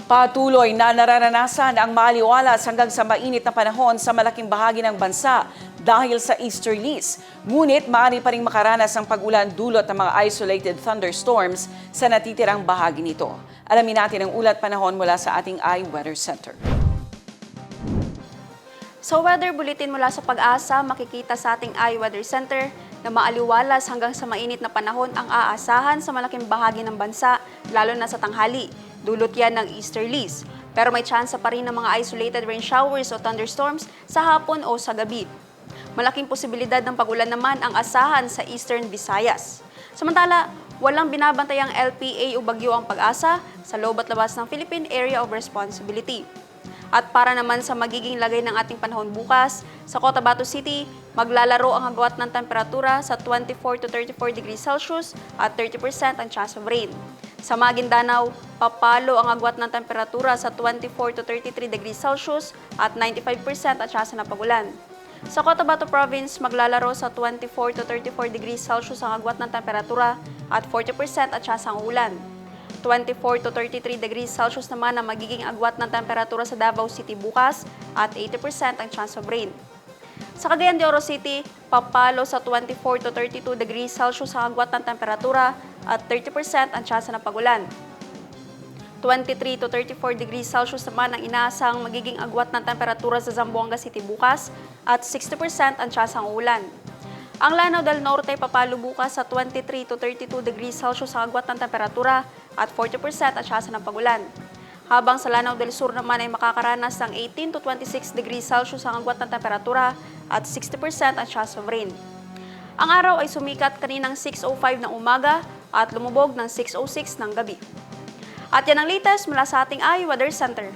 Patuloy na nararanasan ang maaliwalas hanggang sa mainit na panahon sa malaking bahagi ng bansa dahil sa easterlies. Ngunit maaari pa rin makaranas ng pag-ulan dulot ng mga isolated thunderstorms sa natitirang bahagi nito. Alamin natin ang ulat panahon mula sa ating iWeather Center. Sa weather bulletin mula sa Pag-asa, makikita sa ating iWeather Center na maaliwalas hanggang sa mainit na panahon ang aasahan sa malaking bahagi ng bansa, lalo na sa tanghali. Dulot yan ng easterlies. Pero may tsansa pa rin ng mga isolated rain showers o thunderstorms sa hapon o sa gabi. Malaking posibilidad ng pag-ulan naman ang asahan sa Eastern Visayas. Samantala, walang binabantayang LPA o bagyo ang Pag-asa sa loob at labas ng Philippine Area of Responsibility. At para naman sa magiging lagay ng ating panahon bukas, sa Cotabato City, maglalaro ang agwat ng temperatura sa 24 to 34 degrees Celsius at 30% ang chance of rain. Sa Maguindanao, papalo ang agwat ng temperatura sa 24 to 33 degrees Celsius at 95% ang chance ng pag-ulan. Sa Cotabato Province, maglalaro sa 24 to 34 degrees Celsius ang agwat ng temperatura at 40% ang chance ng ulan. 24 to 33 degrees Celsius naman ang magiging agwat ng temperatura sa Davao City bukas at 80% ang chance of rain. Sa Cagayan de Oro City, papalo sa 24 to 32 degrees Celsius ang agwat ng temperatura at 30% ang tsansa ng pag-ulan. 23 to 34 degrees Celsius naman ang inaasahang magiging agwat ng temperatura sa Zamboanga City bukas at 60% ang tsansa ng ulan. Ang Lanao del Norte papalo bukas sa 23 to 32 degrees Celsius ang agwat ng temperatura at 40% ang tsansa ng pag-ulan. Habang sa Lanao del Sur naman ay makakaranas ng 18 to 26 degrees Celsius ang agwat ng temperatura at 60% ang chance of rain. Ang araw ay sumikat kaninang 6:05 ng umaga at lumubog ng 6:06 ng gabi. At yan ang latest mula sa ating iWeather Center.